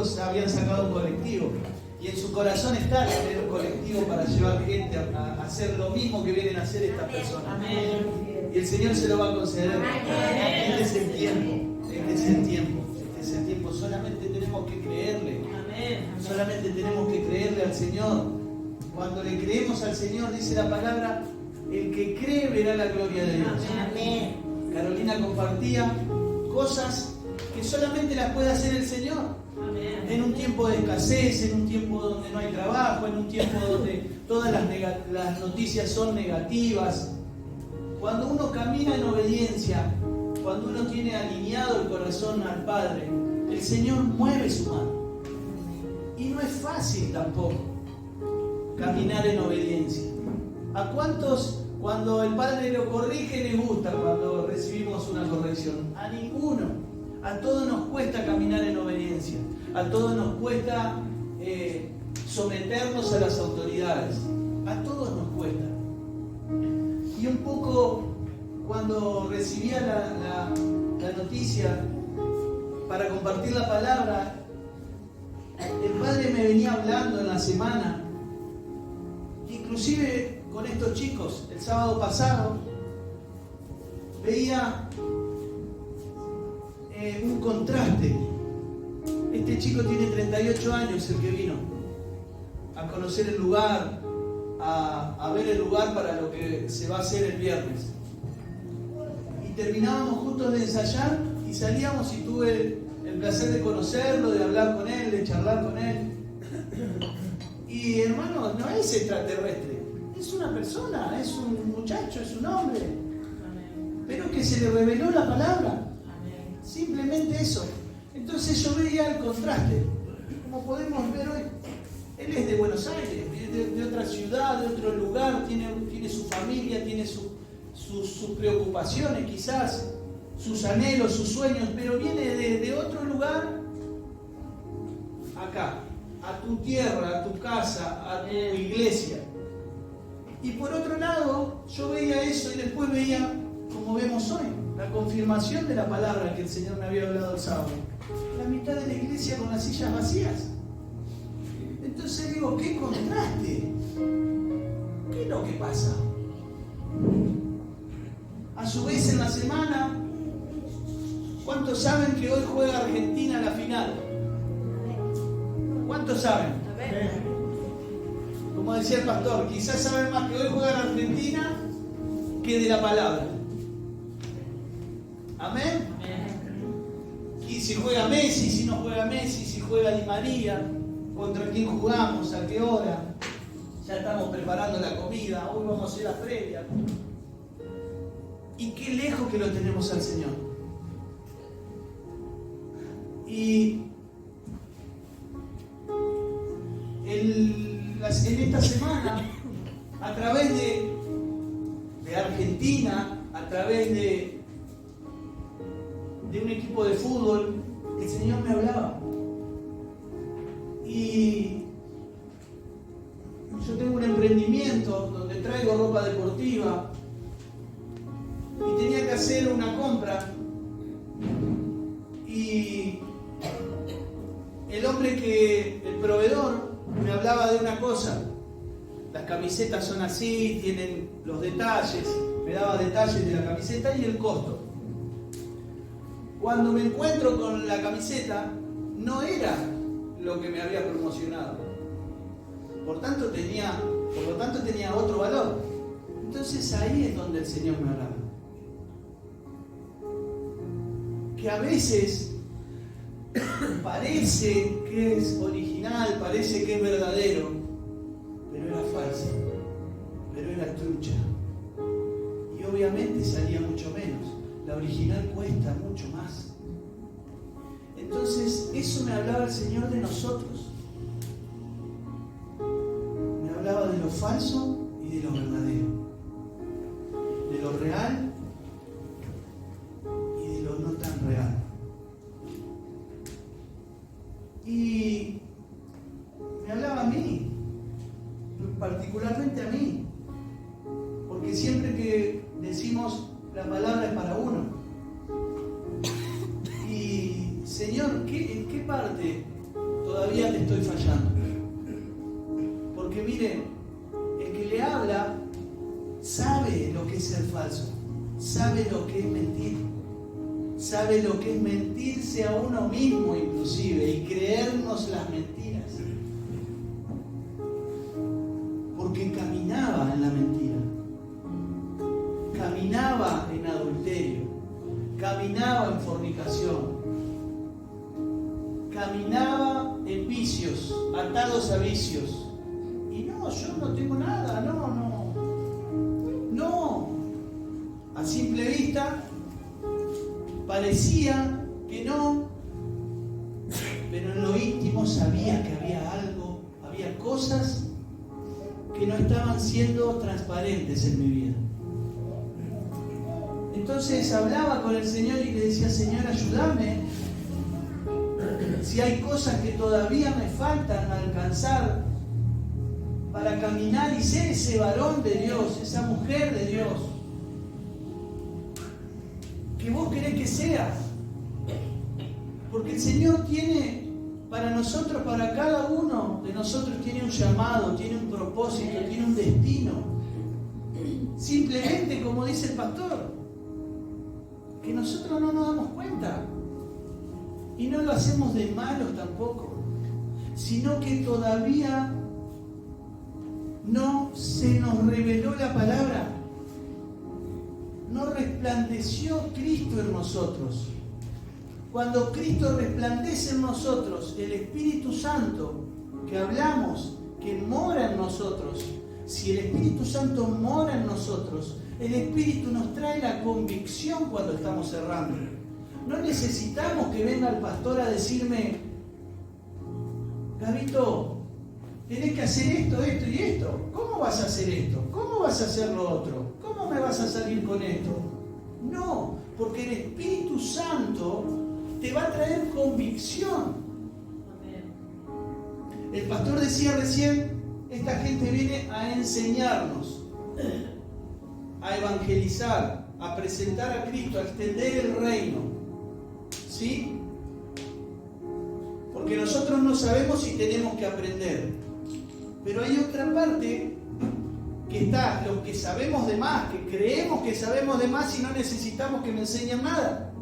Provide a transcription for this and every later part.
chicos habían sacado un colectivo y en su corazón está tener un colectivo para llevar gente a hacer lo mismo que vienen a hacer estas personas. Amén. Y el Señor se lo va a conceder. Este es el tiempo, este es el tiempo, este es el tiempo. Solamente tenemos que creerle. Solamente tenemos que creerle al Señor. Cuando le creemos al Señor, dice la palabra, el que cree verá la gloria de Dios. Amén. Carolina compartía cosas que solamente las puede hacer el Señor. En un tiempo de escasez, en un tiempo donde no hay trabajo, en un tiempo donde todas las noticias son negativas. Cuando uno camina en obediencia, cuando uno tiene alineado el corazón al Padre, el Señor mueve su mano. Y no es fácil tampoco caminar en obediencia. ¿A cuántos cuando el Padre lo corrige les gusta cuando recibimos una corrección? A ninguno. A todos nos cuesta caminar en obediencia. A todos nos cuesta someternos a las autoridades. A todos nos cuesta. Y un poco cuando recibía la noticia para compartir la palabra, el Padre me venía hablando en la semana, inclusive con estos chicos. El sábado pasado veía un contraste. Este chico tiene 38 años, el que vino a conocer el lugar, a ver el lugar para lo que se va a hacer el viernes. Y terminábamos juntos de ensayar y salíamos y tuve el placer de conocerlo, de hablar con él, de charlar con él. Y hermano, no es extraterrestre, es una persona, es un muchacho, es un hombre. Pero que se le reveló la palabra. Simplemente eso. Entonces yo veía el contraste. Como podemos ver hoy, él es de Buenos Aires, de otra ciudad, de otro lugar, tiene su familia, tiene sus preocupaciones quizás, sus anhelos, sus sueños, pero viene de otro lugar acá, a tu tierra, a tu casa, a tu iglesia. Y por otro lado, yo veía eso y después veía, como vemos hoy, la confirmación de la palabra que el Señor me había hablado el sábado. La mitad de la iglesia con las sillas vacías. Entonces digo, ¿qué contraste? ¿Qué es lo que pasa? A su vez en la semana, ¿cuántos saben que hoy juega Argentina la final? ¿Cuántos saben? Como decía el pastor, quizás saben más que hoy juega Argentina que de la palabra. Amén. Y si juega Messi, si no juega Messi, si juega Di María, contra quién jugamos, a qué hora. Ya estamos preparando la comida, hoy vamos a hacer la previa. Y qué lejos que lo tenemos al Señor. Y en esta semana, a través de Argentina, a través de un equipo de fútbol, el Señor me hablaba. Y yo tengo un emprendimiento donde traigo ropa deportiva y tenía que hacer una compra y el proveedor me hablaba de una cosa: las camisetas son así, tienen los detalles, me daba detalles de la camiseta y el costo. Cuando me encuentro con la camiseta, no era lo que me había promocionado. Por lo tanto tenía otro valor. Entonces ahí es donde el Señor me hablaba. Que a veces parece que es original, parece que es verdadero, pero era falso, pero era trucha. Y obviamente salía mucho menos. La original cuesta mucho más. Entonces, eso me hablaba el Señor de nosotros. Me hablaba de lo falso y de lo verdadero. De lo real y de lo no tan real. Y me hablaba a mí, particularmente a mí. Porque siempre que decimos la palabra es para uno. Y Señor, ¿en qué parte todavía te estoy fallando. Porque miren, el que le habla sabe lo que es ser falso, sabe lo que es mentir, sabe lo que es mentirse a uno mismo inclusive y creernos las mentiras. Porque caminaba en la mentira, caminaba en adulterio, caminaba en fornicación, caminaba en vicios, atados a vicios. Y no, yo no tengo nada, no. A simple vista parecía que no, pero en lo íntimo sabía que había algo, había cosas que no estaban siendo transparentes en mi vida. Entonces hablaba con el Señor y le decía: Señor, ayúdame. Si hay cosas que todavía me faltan alcanzar para caminar y ser ese varón de Dios, esa mujer de Dios que vos querés que sea. Porque el Señor tiene para nosotros, para cada uno de nosotros, tiene un llamado, tiene un propósito, tiene un destino. Simplemente, como dice el pastor, que nosotros no nos damos cuenta. Y no lo hacemos de malos tampoco, sino que todavía no se nos reveló la palabra. No resplandeció Cristo en nosotros. Cuando Cristo resplandece en nosotros, el Espíritu Santo que hablamos, que mora en nosotros, si el Espíritu Santo mora en nosotros, el Espíritu nos trae la convicción cuando estamos errando. No necesitamos que venga el pastor a decirme: Gabito, tenés que hacer esto, esto y esto. ¿Cómo vas a hacer esto? ¿Cómo vas a hacer lo otro? ¿Cómo me vas a salir con esto? No, porque el Espíritu Santo te va a traer convicción. El pastor decía recién: esta gente viene a enseñarnos, a evangelizar, a presentar a Cristo, a extender el reino. ¿Sí? Porque nosotros no sabemos y tenemos que aprender. Pero hay otra parte que está, los que sabemos de más, que creemos que sabemos de más y no necesitamos que me enseñen nada.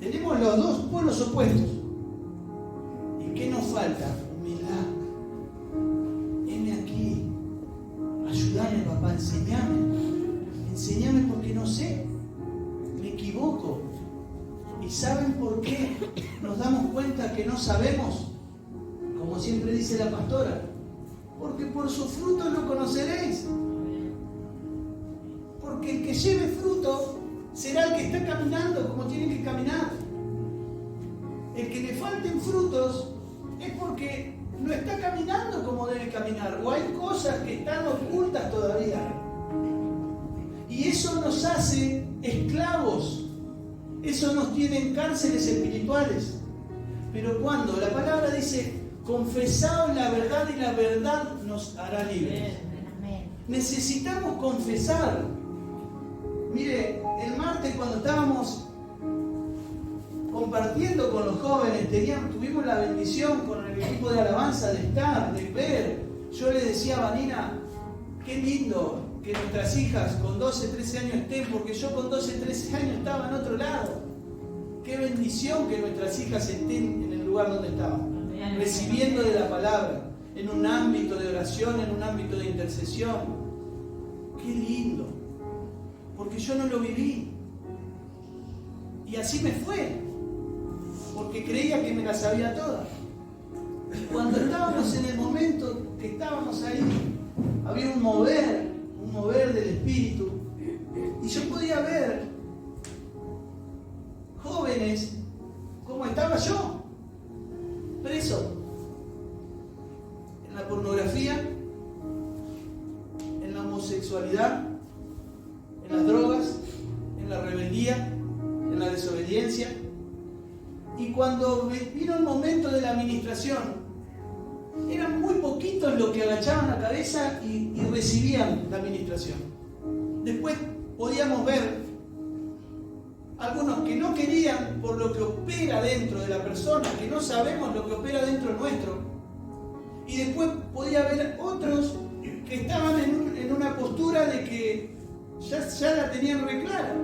Tenemos los dos polos opuestos. ¿Y qué nos falta? Humildad. Heme aquí. Ayúdame, papá, enséñame. Enséñame porque no sé. Me equivoco. ¿Y saben por qué nos damos cuenta que no sabemos? Como siempre dice la pastora: porque por sus frutos lo conoceréis. Porque el que lleve fruto será el que está caminando como tiene que caminar. El que le falten frutos es porque no está caminando como debe caminar, o hay cosas que están ocultas todavía. Y eso nos hace esclavos. Eso nos tiene en cárceles espirituales. Pero cuando la palabra dice: confesaos la verdad y la verdad nos hará libres. Necesitamos confesar. Mire, el martes cuando estábamos compartiendo con los jóvenes, tuvimos la bendición con el equipo de alabanza de estar, de ver. Yo le decía a Vanina: qué lindo que nuestras hijas con 12, 13 años estén, porque yo con 12, 13 años estaba en otro lado. Qué bendición que nuestras hijas estén en el lugar donde estaban, recibiendo de la palabra, en un ámbito de oración, en un ámbito de intercesión. Qué lindo, porque yo no lo viví. Y así me fue, porque creía que me la sabía toda. Cuando estábamos en el momento que estábamos ahí, había un mover del Espíritu, y yo podía ver jóvenes como estaba yo, preso en la pornografía, en la homosexualidad, en las drogas, en la rebeldía, en la desobediencia. Y cuando vino el momento de la administración, eran muy poquitos los que agachaban la cabeza y recibían la administración. Después podíamos ver algunos que no querían por lo que opera dentro de la persona, que no sabemos lo que opera dentro nuestro. Y después podía haber otros que estaban en una postura de que ya la tenían re clara.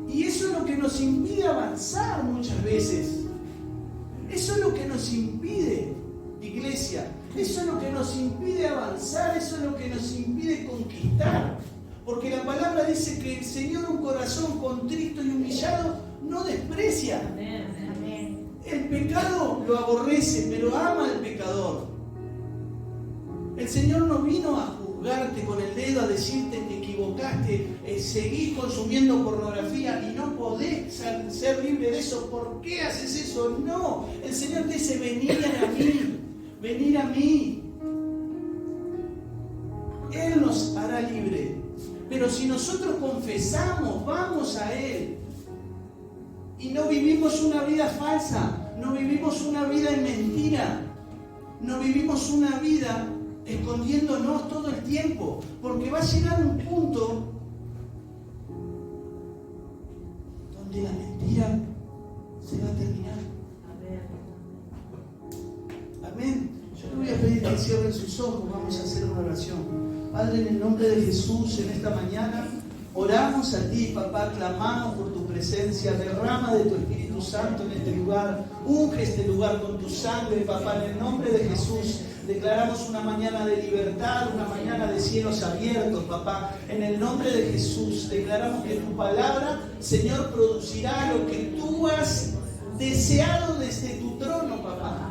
Y eso es lo que nos impide avanzar muchas veces. Eso es lo que nos impide, iglesia. Eso es lo que nos impide avanzar, eso es lo que nos impide conquistar. Porque la palabra dice que el Señor un corazón contrito y humillado no desprecia. El pecado lo aborrece, pero ama al pecador. El Señor no vino a juzgarte con el dedo, a decirte te equivocaste, seguís consumiendo pornografía y no podés ser libre de eso. ¿Por qué haces eso? No, el Señor te dice venid a mí. Él nos hará libre. Pero si nosotros confesamos, vamos a Él y no vivimos una vida falsa, no vivimos una vida en mentira, no vivimos una vida escondiéndonos todo el tiempo, porque va a llegar un punto donde la mentira se va a terminar. Amén. Yo le voy a pedir que cierren sus ojos, vamos a hacer una oración. Padre, en el nombre de Jesús, en esta mañana, oramos a ti, papá, clamamos por tu presencia, derrama de tu Espíritu Santo en este lugar, unge este lugar con tu sangre, papá, en el nombre de Jesús. Declaramos una mañana de libertad, una mañana de cielos abiertos, papá. En el nombre de Jesús, declaramos que tu palabra, Señor, producirá lo que tú has deseado desde tu trono, papá.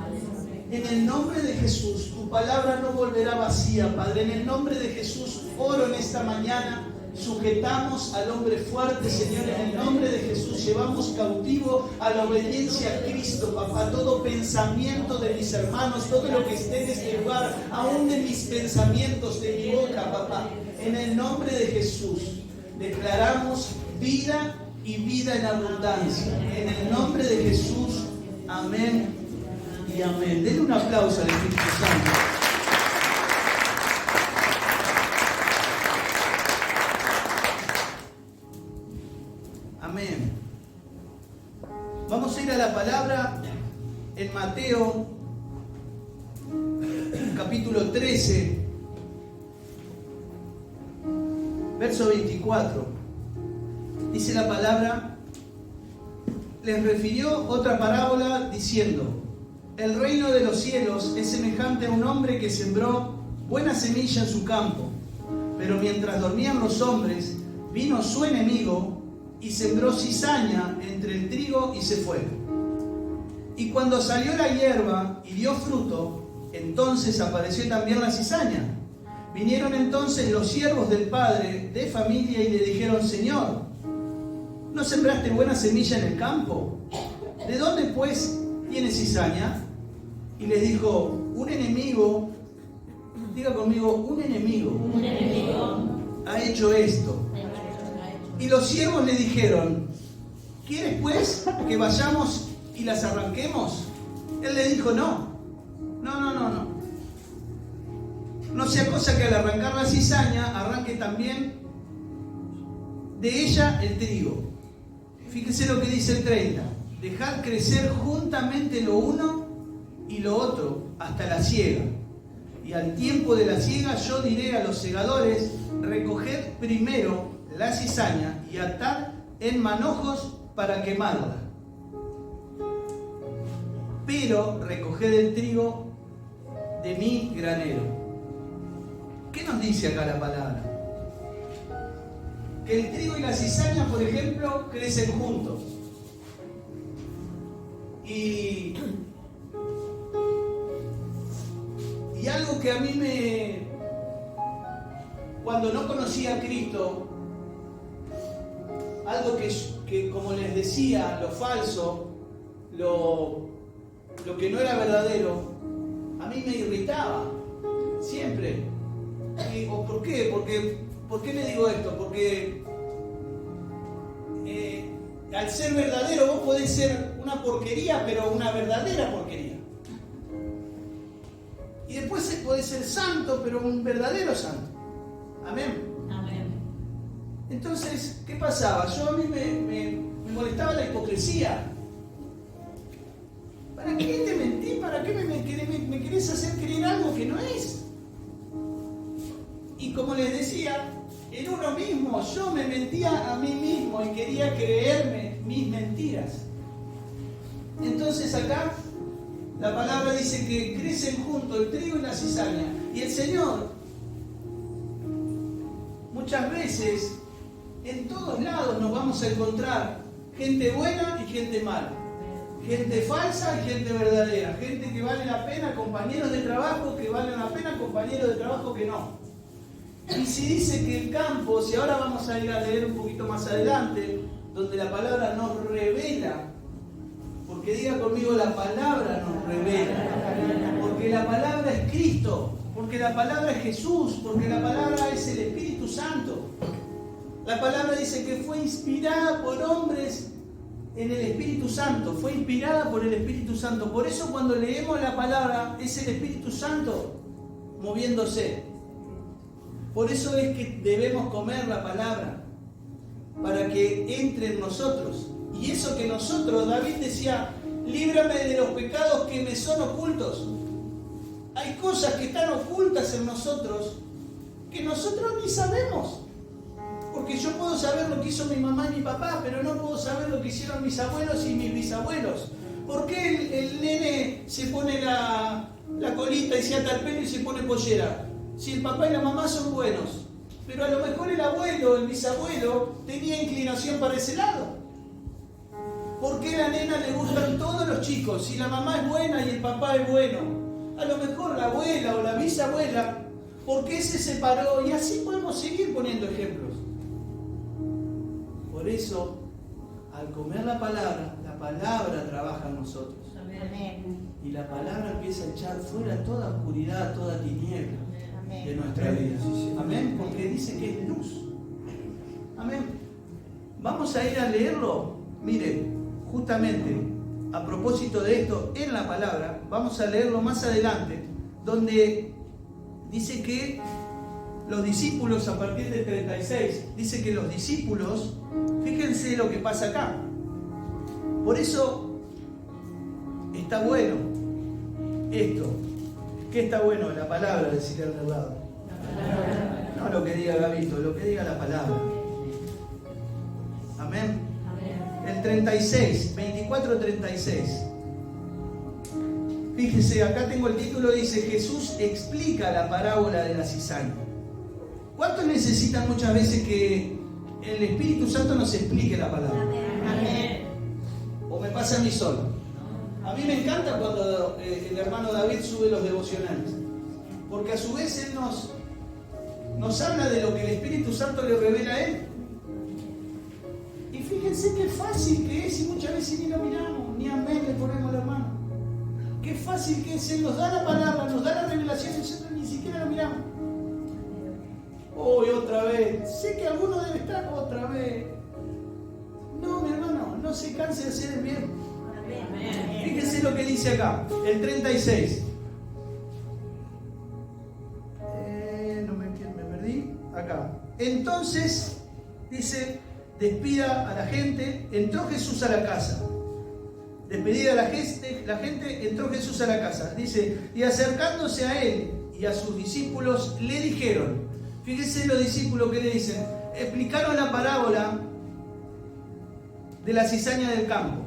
En el nombre de Jesús, tu palabra no volverá vacía, Padre. En el nombre de Jesús, oro en esta mañana. Sujetamos al hombre fuerte, Señor, en el nombre de Jesús. Llevamos cautivo a la obediencia a Cristo, papá. Todo pensamiento de mis hermanos, todo lo que esté en este lugar, aún de mis pensamientos, de mi boca, papá. En el nombre de Jesús, declaramos vida y vida en abundancia. En el nombre de Jesús, amén y amén. Denle un aplauso al Espíritu Santo. Amén. Vamos a ir a la palabra en Mateo, capítulo 13, verso 24. Dice la palabra: les refirió otra parábola diciendo: el reino de los cielos es semejante a un hombre que sembró buena semilla en su campo, pero mientras dormían los hombres, vino su enemigo y sembró cizaña entre el trigo y se fue. Y cuando salió la hierba y dio fruto, entonces apareció también la cizaña. Vinieron entonces los siervos del padre de familia y le dijeron: Señor, ¿no sembraste buena semilla en el campo? ¿De dónde pues tiene cizaña? Y les dijo: un enemigo, diga conmigo, un enemigo ha hecho esto. Y los siervos le dijeron: ¿quieres pues que vayamos y las arranquemos? Él le dijo: no. No sea cosa que al arrancar la cizaña arranque también de ella el trigo. Fíjese lo que dice el 30. Dejad crecer juntamente lo uno y lo otro hasta la siega. Y al tiempo de la siega yo diré a los segadores: recoged primero la cizaña y atad en manojos para quemarla, pero recoged el trigo de mi granero. ¿Qué nos dice acá la palabra? Que el trigo y la cizaña, por ejemplo, crecen juntos. Y algo que a mí cuando no conocía a Cristo, algo que como les decía, lo falso, lo que no era verdadero, a mí me irritaba, siempre. ¿Por qué? ¿Por qué le digo esto? Porque al ser verdadero vos podés ser una porquería, pero una verdadera porquería. Y después podés ser santo, pero un verdadero santo. Amén. Entonces, ¿qué pasaba? A mí me molestaba la hipocresía. ¿Para qué te mentí? ¿Para qué me querés hacer creer algo que no es? Y como les decía, en uno mismo, yo me mentía a mí mismo y quería creerme mis mentiras. Entonces acá la palabra dice que crecen juntos el trigo y la cizaña. Y el Señor, muchas veces, en todos lados nos vamos a encontrar gente buena y gente mala. Gente falsa y gente verdadera. Gente que vale la pena, compañeros de trabajo que valen la pena, compañeros de trabajo que no. Y si dice que el campo, si ahora vamos a ir a leer un poquito más adelante, donde la palabra nos revela, porque diga conmigo, la palabra nos revela, porque la palabra es Cristo, porque la palabra es Jesús, porque la palabra es el Espíritu Santo. La palabra dice que fue inspirada por hombres en el Espíritu Santo, fue inspirada por el Espíritu Santo. Por eso cuando leemos la palabra es el Espíritu Santo moviéndose. Por eso es que debemos comer la palabra, para que entre en nosotros. Y eso que nosotros, David decía, líbrame de los pecados que me son ocultos. Hay cosas que están ocultas en nosotros que nosotros ni sabemos. Porque yo puedo saber lo que hizo mi mamá y mi papá, pero no puedo saber lo que hicieron mis abuelos y mis bisabuelos. ¿Por qué el nene se pone la colita y se ata el pelo y se pone pollera? Si el papá y la mamá son buenos, pero a lo mejor el abuelo, el bisabuelo, tenía inclinación para ese lado. ¿Por qué a la nena le gustan todos los chicos? Si la mamá es buena y el papá es bueno. A lo mejor la abuela o la bisabuela, ¿por qué se separó? Y así podemos seguir poniendo ejemplos. Por eso, al comer la palabra trabaja en nosotros. Amén. Y la palabra empieza a echar fuera toda oscuridad, toda tiniebla de nuestra vida. Amén, porque dice que es luz. Amén. Vamos a ir a leerlo. Miren, justamente a propósito de esto, en la palabra, vamos a leerlo más adelante, donde dice que los discípulos, a partir del 36, dice que los discípulos, fíjense lo que pasa acá. Por eso está bueno esto. ¿Qué está bueno? La palabra, decir al lado. No lo que diga Gabito, lo que diga la palabra. Amén. El 36, 24-36. Fíjese, acá tengo el título, dice Jesús explica la parábola de la cizaña. ¿Cuántos necesitan muchas veces que el Espíritu Santo nos explique la palabra? Amén. ¿O me pasa a mí solo? A mí me encanta cuando el hermano David sube los devocionales, porque a su vez él nos habla de lo que el Espíritu Santo le revela a él. Y fíjense qué fácil que es, y muchas veces ni lo miramos, ni amén le ponemos la mano. Qué fácil que es, él nos da la palabra, nos da la revelación y nosotros ni siquiera lo miramos. Hoy otra vez, sé que alguno debe estar otra vez. No, mi hermano, no se canse de hacer el bien. Fíjense lo que dice acá, el 36. Me perdí. Acá. Entonces, dice, despida a la gente, entró Jesús a la casa. Despedida a la gente, entró Jesús a la casa. Dice, y acercándose a él y a sus discípulos, le dijeron, fíjense los discípulos que le dicen, explicaron la parábola de la cizaña del campo.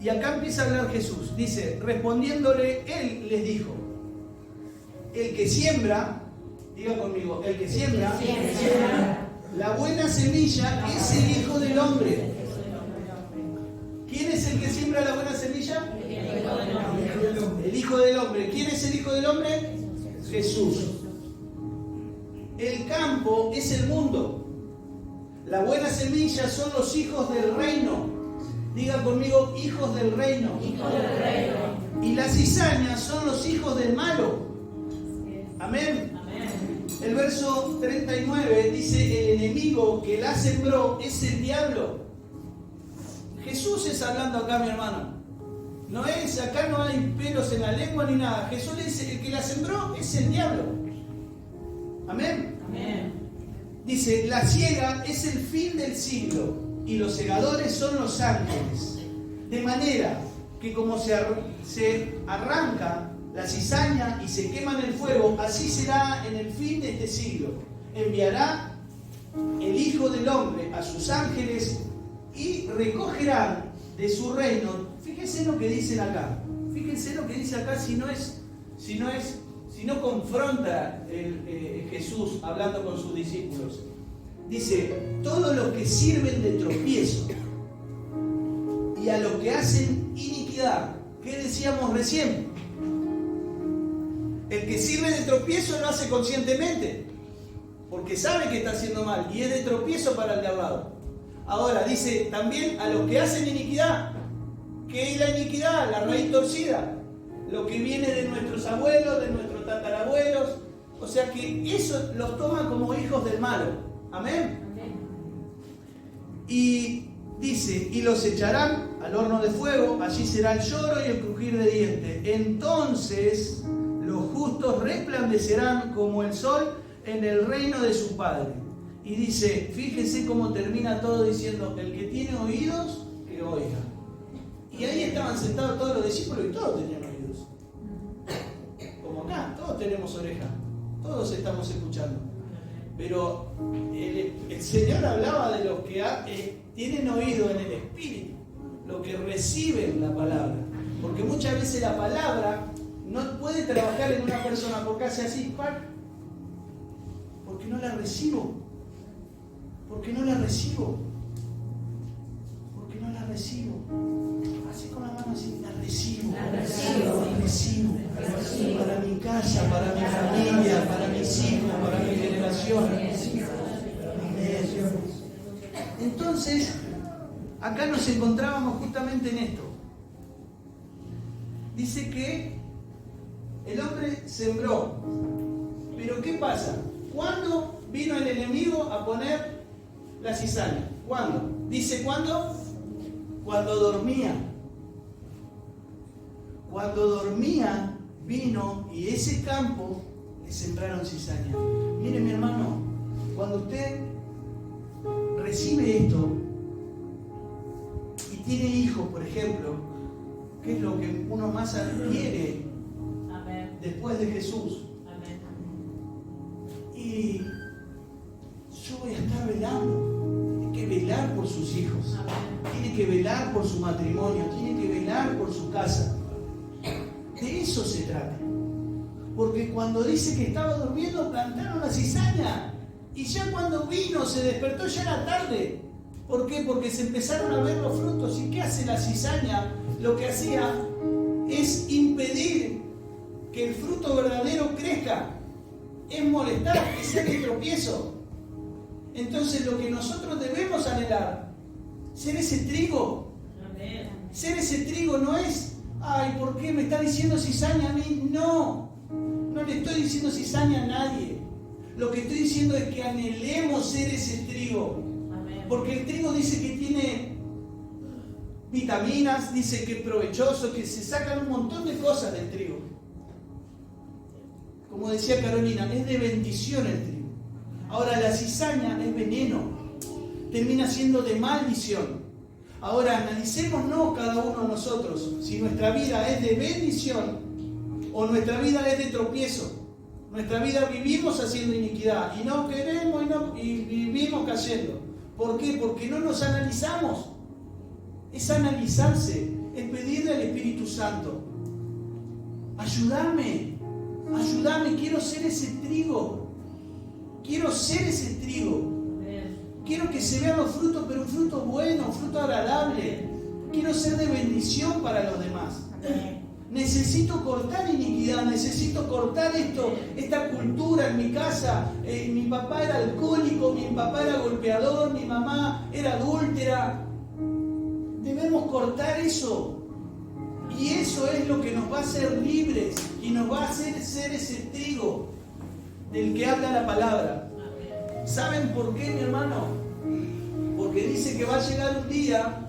Y acá empieza a hablar Jesús. Dice, respondiéndole, él les dijo, el que siembra, diga conmigo, el que siembra, la buena semilla es el Hijo del Hombre. ¿Quién es el que siembra la buena semilla? El Hijo del Hombre. ¿Quién es el Hijo del Hombre? Jesús. El campo es el mundo. La buena semilla son los hijos del reino. Diga conmigo, hijos del reino. Hijos del reino. Y las cizañas son los hijos del malo. Amén. Amén. El verso 39 dice, el enemigo que la sembró es el diablo. Jesús es hablando acá, mi hermano. No es, acá no hay pelos en la lengua ni nada. Jesús le dice, el que la sembró es el diablo. Amén. Amén. Dice, la siega es el fin del siglo y los segadores son los ángeles. De manera que como se arranca la cizaña y se quema en el fuego, así será en el fin de este siglo. Enviará el Hijo del Hombre a sus ángeles y recogerán de su reino. Fíjense lo que dicen acá. Fíjense lo que dice acá si no confronta Jesús hablando con sus discípulos. Dice, todos los que sirven de tropiezo y a los que hacen iniquidad. ¿Qué decíamos recién? El que sirve de tropiezo lo hace conscientemente, porque sabe que está haciendo mal y es de tropiezo para el de al lado. Ahora dice también a los que hacen iniquidad. ¿Qué es la iniquidad? La raíz torcida. Lo que viene de nuestros abuelos, de nuestros tatarabuelos. O sea que eso los toma como hijos del malo. Amén. Y dice, y los echarán al horno de fuego, allí será el lloro y el crujir de dientes. Entonces los justos resplandecerán como el sol en el reino de su Padre. Y dice, fíjese cómo termina todo diciendo, el que tiene oídos, que oiga. Y ahí estaban sentados todos los discípulos y todos tenían oídos. Como acá, todos tenemos oreja, todos estamos escuchando. Pero el Señor hablaba de los que tienen oído en el Espíritu, los que reciben la palabra. Porque muchas veces la palabra no puede trabajar en una persona porque hace así, ¡pac! Porque no la recibo. Porque no la recibo. Porque no la recibo. Así con la mano así, la recibo. La recibo. Para mi casa, para mi familia, para mis hijos, para mi generación. Entonces, acá nos encontrábamos justamente en esto. Dice que el hombre sembró. Pero ¿qué pasa? ¿Cuándo vino el enemigo a poner la cizaña? ¿Cuándo? Dice ¿cuándo? Cuando dormía. Cuando dormía vino y ese campo le sembraron cizaña. Mire mi hermano, cuando usted recibe esto y tiene hijos, por ejemplo, ¿qué es lo que uno más adquiere después de Jesús? Amén. Y yo voy a estar velando. Tiene que velar por sus hijos. Amén. Tiene que velar por su matrimonio. Tiene que velar por su casa. De eso se trata. Porque cuando dice que estaba durmiendo, plantaron la cizaña. Y ya cuando vino, se despertó, ya era tarde. ¿Por qué? Porque se empezaron a ver los frutos. ¿Y qué hace la cizaña? Lo que hacía es impedir que el fruto verdadero crezca. Es molestar, que sea de tropiezo. Entonces lo que nosotros debemos anhelar, ser ese trigo. Amén. Ser ese trigo no es, ay, ¿por qué me está diciendo cizaña a mí? No, no le estoy diciendo cizaña a nadie. Lo que estoy diciendo es que anhelemos ser ese trigo. Amén. Porque el trigo dice que tiene vitaminas, dice que es provechoso, que se sacan un montón de cosas del trigo. Como decía Carolina, es de bendición el trigo. Ahora la cizaña es veneno, termina siendo de maldición. Ahora analicémonos cada uno de nosotros si nuestra vida es de bendición o nuestra vida es de tropiezo. Nuestra vida vivimos haciendo iniquidad y no queremos y vivimos cayendo. ¿Por qué? Porque no nos analizamos. Es analizarse, es pedirle al Espíritu Santo. Ayúdame, quiero ser ese trigo. Quiero ser ese trigo. Quiero que se vean los frutos, pero un fruto bueno, un fruto agradable. Quiero ser de bendición para los demás. Necesito cortar iniquidad, necesito cortar esta cultura en mi casa. Mi papá era alcohólico, mi papá era golpeador, mi mamá era adúltera. Debemos cortar eso. Y eso es lo que nos va a hacer libres y nos va a hacer ser ese trigo del que habla la palabra. ¿Saben por qué, mi hermano? Porque dice que va a llegar un día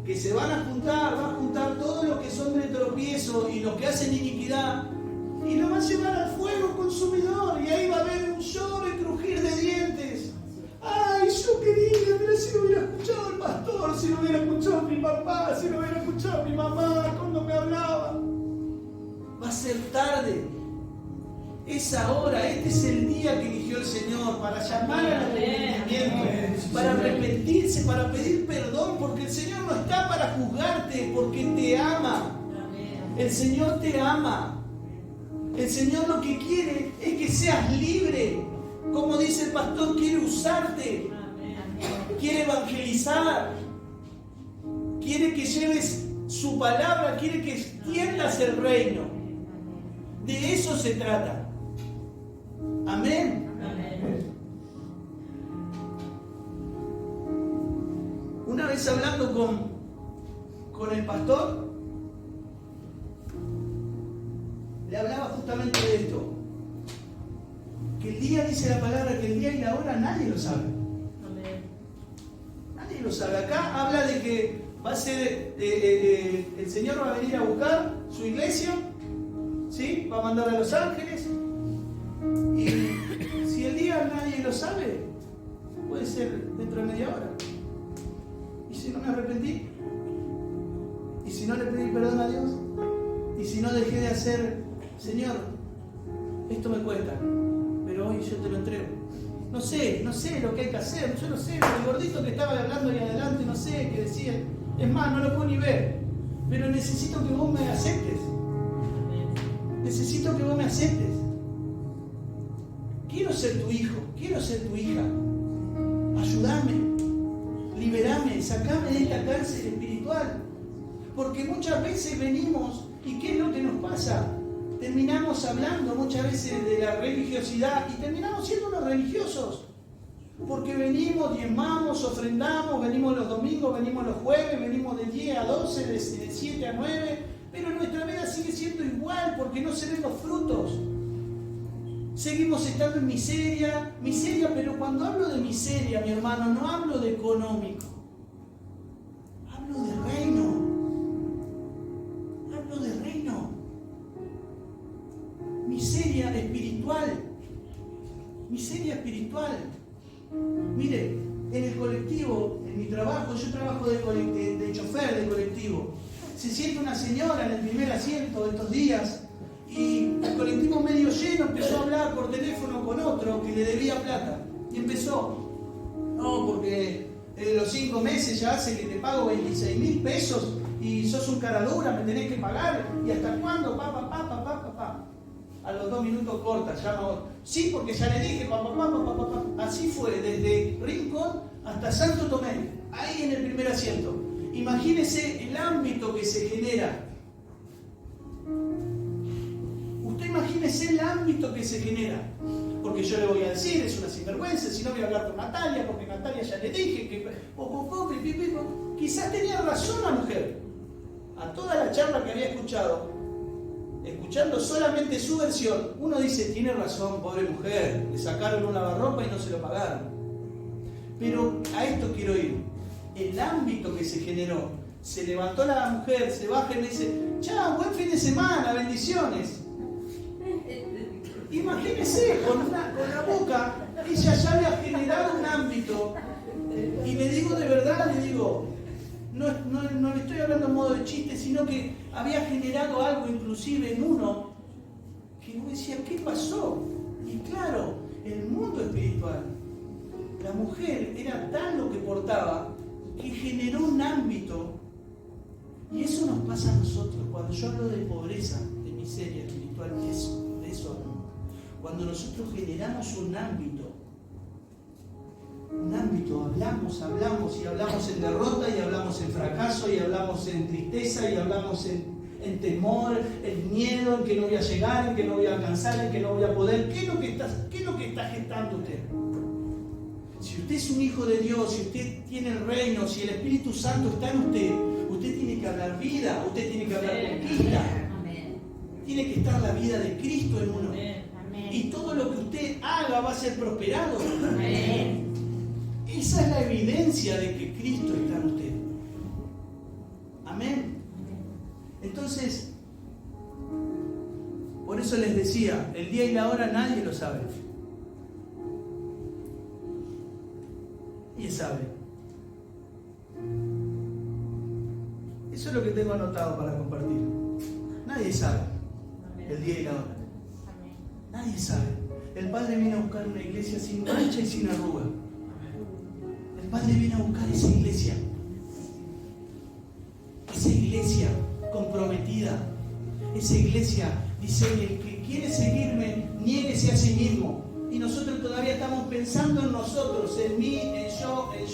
que se van a juntar todos los que son de tropiezo y los que hacen iniquidad, y lo va a llevar al fuego consumidor, y ahí va a haber un lloro y crujir de dientes. Ay, yo quería, pero si lo hubiera escuchado el pastor, si lo hubiera escuchado mi papá, si lo hubiera escuchado mi mamá cuando me hablaba. Va a ser tarde. Es ahora, este es el día que eligió el Señor para llamar al arrepentimiento, para arrepentirse, para pedir perdón, porque el Señor no está para juzgarte, porque te ama. El Señor te ama. El Señor lo que quiere es que seas libre. Como dice el pastor, quiere usarte, quiere evangelizar, quiere que lleves su palabra, quiere que extiendas el reino. De eso se trata. Amén. Una vez hablando con el pastor, le hablaba justamente de esto. Que el día, dice la palabra, que el día y la hora nadie lo sabe. Nadie lo sabe. Acá habla de que va a ser, el Señor va a venir a buscar su iglesia, ¿sí? Va a mandar a los ángeles. Y si el día nadie lo sabe, puede ser dentro de media hora. ¿Y si no me arrepentí? ¿Y si no le pedí perdón a Dios? ¿Y si no dejé de hacer, Señor, esto me cuesta, pero hoy yo te lo entrego? No sé lo que hay que hacer, yo no sé, el gordito que estaba hablando ahí adelante, no sé qué decía. Es más, no lo puedo ni ver, pero necesito que vos me aceptes. Necesito que vos me aceptes. Quiero ser tu hijo, quiero ser tu hija. Ayúdame, liberame, sacame de esta cárcel espiritual. Porque muchas veces venimos, ¿y qué es lo que nos pasa? Terminamos hablando muchas veces de la religiosidad y terminamos siendo unos religiosos. Porque venimos, diezmamos, ofrendamos, venimos los domingos, venimos los jueves, venimos de 10 a 12, de 7 a 9, pero nuestra vida sigue siendo igual porque no se ven los frutos. Seguimos estando en miseria, pero cuando hablo de miseria, mi hermano, no hablo de económico. Hablo de reino. Hablo de reino. Miseria espiritual. Miseria espiritual. Mire, en el colectivo, en mi trabajo, yo trabajo de chofer de colectivo. Se siente una señora en el primer asiento de estos días y el colectivo medio lleno empezó a hablar por teléfono con otro que le debía plata. Y empezó, no, porque los 5 meses ya hace que te pago 26.000 pesos y sos un cara dura, me tenés que pagar. ¿Y hasta cuándo? Pa. A los 2 minutos corta, ya no. Sí, porque ya le dije, pa. Así fue, desde Rincón hasta Santo Tomé, ahí en el primer asiento. Imagínese el ámbito que se genera. Usted imagínese el ámbito que se genera. Porque yo le voy a decir, es una sinvergüenza, si no voy a hablar con Natalia, porque Natalia ya le dije que... Quizás tenía razón la mujer. A toda la charla que había escuchado, escuchando solamente su versión, uno dice, tiene razón, pobre mujer, le sacaron un lavarropa y no se lo pagaron. Pero a esto quiero ir. El ámbito que se generó, se levantó la mujer, se baja y le dice, chao, buen fin de semana, bendiciones. Imagínese, con la boca, ella ya había generado un ámbito. Y le digo de verdad, no le estoy hablando en modo de chiste, sino que había generado algo inclusive en uno que uno decía, ¿qué pasó? Y claro, el mundo espiritual, la mujer era tan lo que portaba que generó un ámbito. Y eso nos pasa a nosotros. Cuando yo hablo de pobreza, de miseria espiritual, de eso hablo. Cuando nosotros generamos un ámbito, hablamos y hablamos en derrota y hablamos en fracaso y hablamos en tristeza y hablamos en temor, en miedo, en que no voy a llegar, en que no voy a alcanzar, en que no voy a poder. ¿Qué es lo que está gestando usted? Si usted es un hijo de Dios, si usted tiene el reino, si el Espíritu Santo está en usted, usted tiene que hablar vida, usted tiene que hablar conquista. Tiene que estar la vida de Cristo en uno. Y todo lo que usted haga va a ser prosperado. Esa es la evidencia de que Cristo está en usted. Amén. Entonces, por eso les decía, el día y la hora nadie lo sabe. sabe. Eso es lo que tengo anotado para compartir. Nadie sabe el día y la hora. Nadie sabe. El Padre viene a buscar una iglesia sin mancha y sin arruga. El Padre viene a buscar esa iglesia comprometida. Esa iglesia dice: el que quiere seguirme, niéguese a sí mismo. Y nosotros todavía estamos pensando en nosotros, en mí, en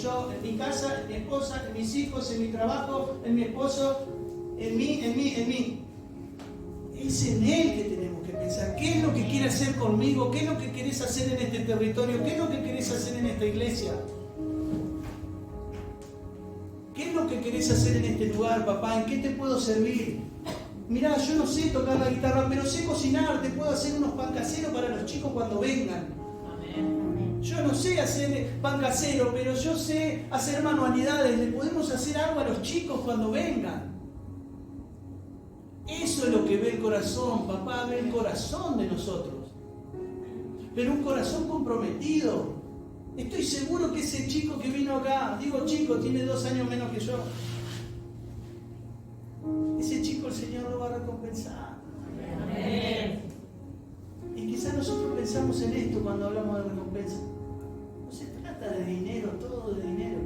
yo, en mi casa, en mi esposa, en mis hijos, en mi trabajo, en mi esposo, en mí. Es en Él que tenemos que pensar. ¿Qué es lo que quiere hacer conmigo? ¿Qué es lo que querés hacer en este territorio? ¿Qué es lo que querés hacer en esta iglesia? ¿Qué es lo que querés hacer en este lugar, papá? ¿En qué te puedo servir? Mirá, yo no sé tocar la guitarra, pero sé cocinar. Te puedo hacer unos pan caseros para los chicos cuando vengan. Yo no sé hacer pan casero, pero yo sé hacer manualidades. Le podemos hacer algo a los chicos cuando vengan. Eso es lo que ve el corazón, papá, ve el corazón de nosotros. Pero un corazón comprometido. Estoy seguro que ese chico que vino acá, digo chico, tiene 2 años menos que yo. Ese chico el Señor lo va a recompensar. Amén. Y quizás nosotros pensamos en esto cuando hablamos de recompensa. No se trata de dinero, todo de dinero.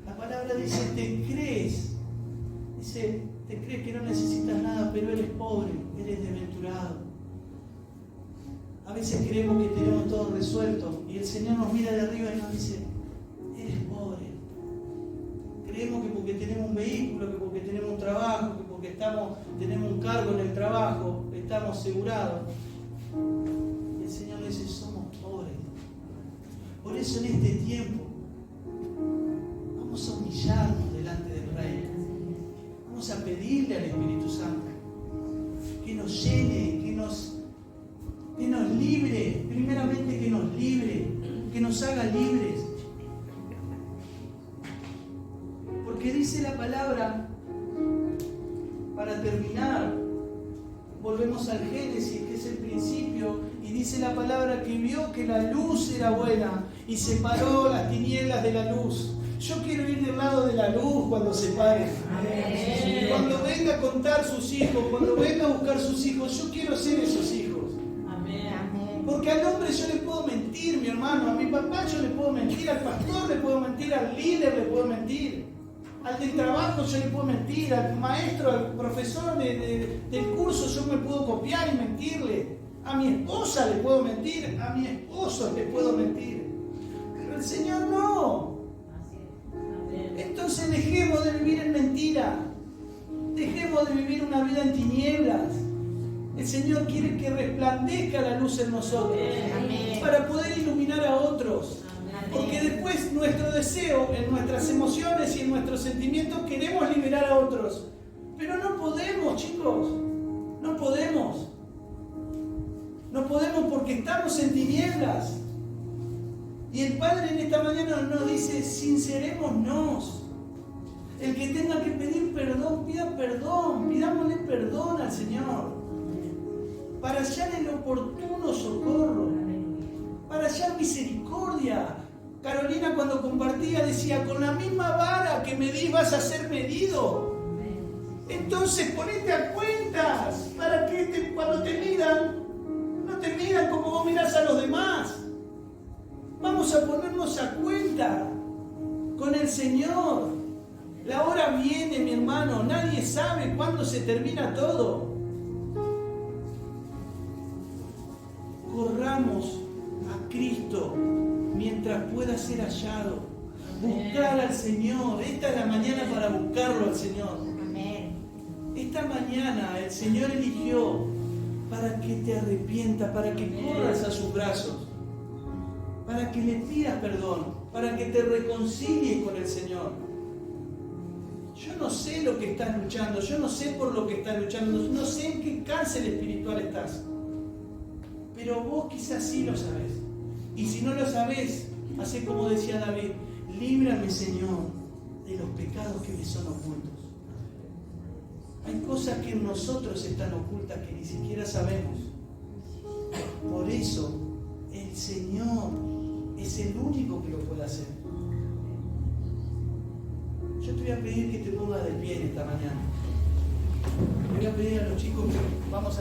La palabra dice: te crees. Dice: te crees que no necesitas nada, pero eres pobre, eres desventurado. A veces creemos que tenemos todo resuelto y el Señor nos mira de arriba y nos dice: eres pobre. Creemos que porque tenemos un vehículo, que porque tenemos un trabajo, que porque tenemos un cargo en el trabajo, estamos asegurados. Y el Señor dice: somos pobres. Por eso en este tiempo vamos a humillarnos delante del Rey. Vamos a pedirle al Espíritu Santo que nos llene, que nos libre, primeramente que nos libre, que nos haga libres. Porque dice la palabra, para terminar, volvemos al Génesis, que es el principio, y dice la palabra que vio que la luz era buena y separó las tinieblas de la luz. Yo quiero ir del lado de la luz cuando se pare. Amén. Cuando venga a contar sus hijos, cuando venga a buscar sus hijos, yo quiero ser esos hijos. Porque al hombre yo le puedo mentir, mi hermano, a mi papá yo le puedo mentir, al pastor le puedo mentir, al líder le puedo mentir, al del trabajo yo le puedo mentir, al maestro, al profesor del curso yo me puedo copiar y mentirle, a mi esposa le puedo mentir, a mi esposo le puedo mentir, pero el Señor no. Entonces dejemos de vivir en mentira, dejemos de vivir una vida en tinieblas. El Señor quiere que resplandezca la luz en nosotros. Amén. Para poder iluminar a otros. Amén. Porque después nuestro deseo, en nuestras emociones y en nuestros sentimientos, queremos liberar a otros. Pero no podemos, chicos. No podemos. No podemos porque estamos en tinieblas. Y el Padre en esta mañana nos dice: sincerémonos. El que tenga que pedir perdón, pida perdón. Pidámosle perdón al Señor. Para hallar el oportuno socorro, para hallar misericordia. Carolina cuando compartía decía: con la misma vara que medís vas a ser medido. Entonces ponete a cuentas para que cuando te midan, no te midan como vos mirás a los demás. Vamos a ponernos a cuenta con el Señor. La hora viene, mi hermano, nadie sabe cuándo se termina todo. Corramos a Cristo mientras pueda ser hallado. Buscar al Señor. Esta es la mañana para buscarlo al Señor. Amén. Esta mañana el Señor eligió para que te arrepientas, para que corras a sus brazos, para que le pidas perdón, para que te reconcilies con el Señor. Yo no sé lo que estás luchando, yo no sé por lo que estás luchando, no sé en qué cárcel espiritual estás. Pero vos quizás sí lo sabés. Y si no lo sabés, hacé como decía David: líbrame, Señor, de los pecados que me son ocultos. Hay cosas que en nosotros están ocultas que ni siquiera sabemos. Por eso el Señor es el único que lo puede hacer. Yo te voy a pedir que te pongas de pie en esta mañana. Voy a pedir a los chicos que vamos a